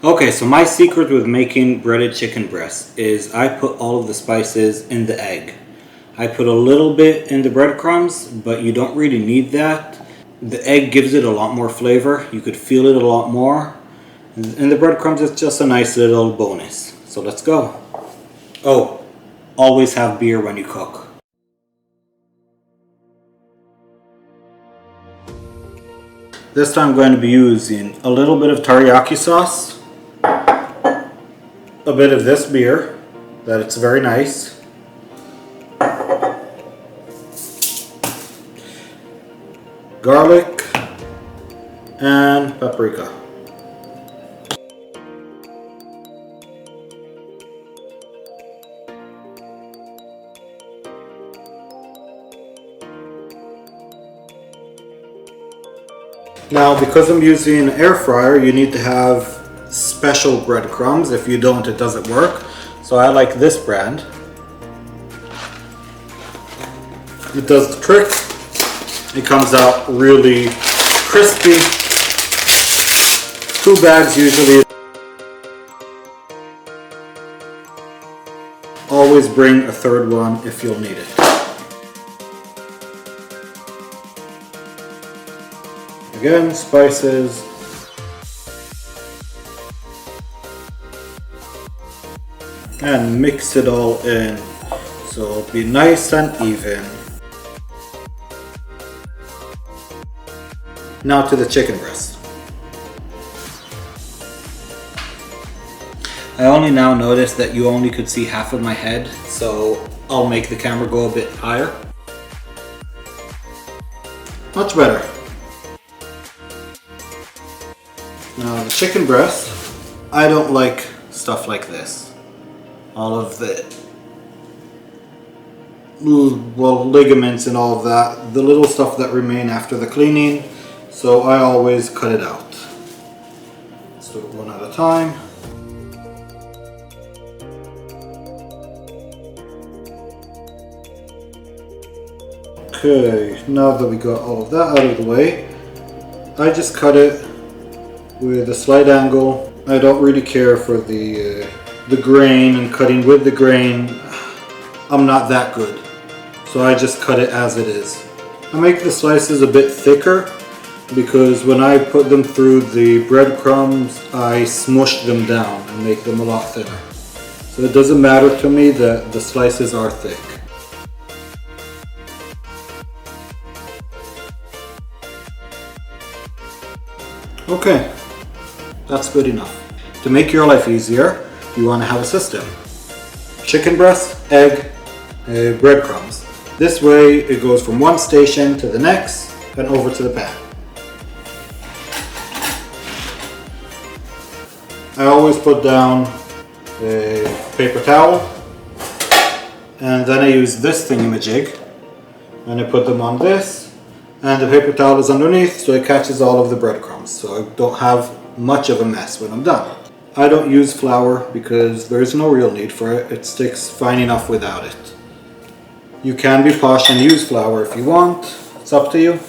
Okay, so my secret with making breaded chicken breast is I put all of the spices in the egg. I put a little bit in the breadcrumbs, but you don't really need that. The egg gives it a lot more flavor. You could feel it a lot more. And the breadcrumbs is just a nice little bonus. So let's go. Oh, always have beer when you cook. This time I'm going to be using a little bit of teriyaki sauce, a bit of this beer, that it's very nice, garlic, and paprika. Now, because I'm using an air fryer, you need to have special breadcrumbs. If you don't, it doesn't work. So I like this brand. It does the trick. It comes out really crispy. 2 bags usually. Always bring a third one if you'll need it. Again, spices. And mix it all in so it'll be nice and even. Now to the chicken breast. I only now noticed that you only could see half of my head, so I'll make the camera go a bit higher. Much better. Now the chicken breast, I don't like stuff like this. All of the ligaments and all of that, the little stuff that remain after the cleaning, so I always cut it out. Let's do it one at a time. Okay, now that we got all of that out of the way, I just cut it with a slight angle. I don't really care for the grain and cutting with the grain. I'm not that good, so I just cut it as it is. I make the slices a bit thicker because when I put them through the breadcrumbs, I smush them down and make them a lot thinner. So it doesn't matter to me that the slices are thick. Okay, that's good enough. To make your life easier, you want to have a system. Chicken breast, egg, breadcrumbs. This way it goes from one station to the next and over to the pan. I always put down a paper towel and then I use this thingamajig and I put them on this, and the paper towel is underneath so it catches all of the breadcrumbs, so I don't have much of a mess when I'm done. I don't use flour because there's no real need for it. It sticks fine enough without it. You can be posh and use flour if you want. It's up to you.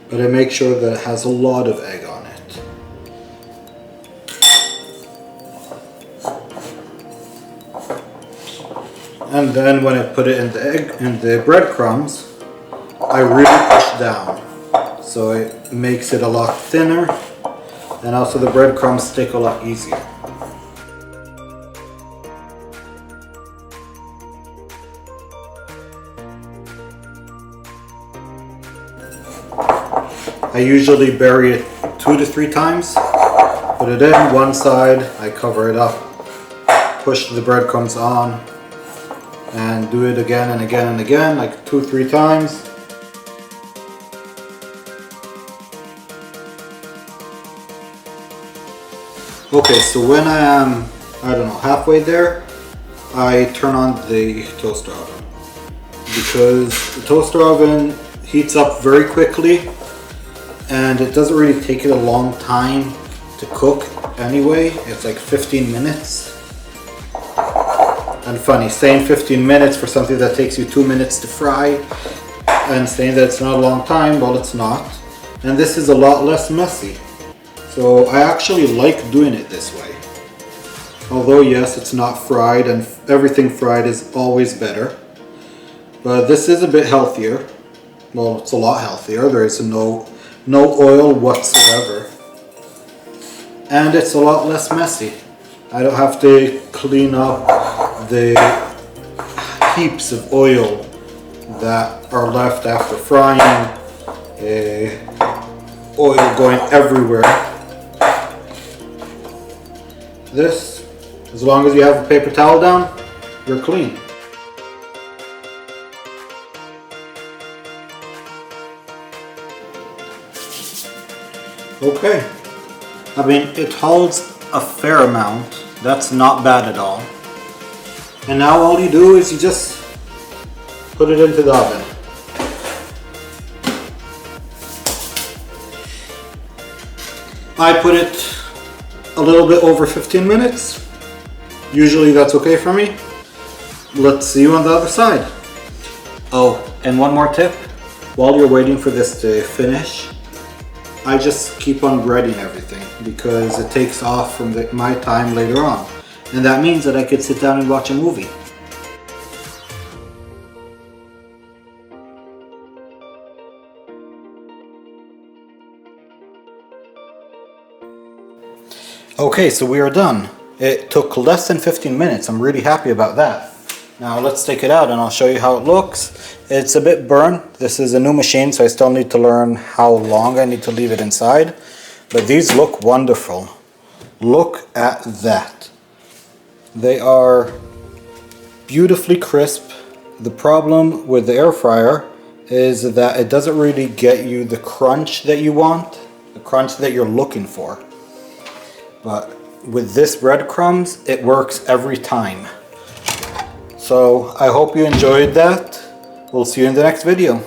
But I make sure that it has a lot of egg on it. And then when I put it in the egg and the breadcrumbs, I really push down, so it makes it a lot thinner, and also the breadcrumbs stick a lot easier. I usually bury it 2 to 3 times. Put it in one side, I cover it up, push the breadcrumbs on, and do it again and again and again, like 2 or 3 times. Okay, so when I am, I don't know, halfway there, I turn on the toaster oven. Because the toaster oven heats up very quickly and it doesn't really take it a long time to cook anyway. It's like 15 minutes. And funny, saying 15 minutes for something that takes you 2 minutes to fry, and saying that it's not a long time. Well, it's not. And this is a lot less messy. So I actually like doing it this way. Although yes, it's not fried, and everything fried is always better. But this is a bit healthier. Well, it's a lot healthier. There is no oil whatsoever. And it's a lot less messy. I don't have to clean up the heaps of oil that are left after frying. Oil going everywhere. This, as long as you have a paper towel down, you're clean. Okay. I mean, it holds a fair amount. That's not bad at all. And now all you do is you just put it into the oven. I put it a little bit over 15 minutes. Usually that's okay for me. Let's see you on the other side. Oh, and one more tip. While you're waiting for this to finish, I just keep on breading everything because it takes off from my time later on. And that means that I could sit down and watch a movie. Okay, so we are done. It took less than 15 minutes. I'm really happy about that. Now let's take it out and I'll show you how it looks. It's a bit burnt. This is a new machine, so I still need to learn how long I need to leave it inside. But these look wonderful. Look at that. They are beautifully crisp. The problem with the air fryer is that it doesn't really get you the crunch that you want, the crunch that you're looking for. But with this breadcrumbs, it works every time. So I hope you enjoyed that. We'll see you in the next video.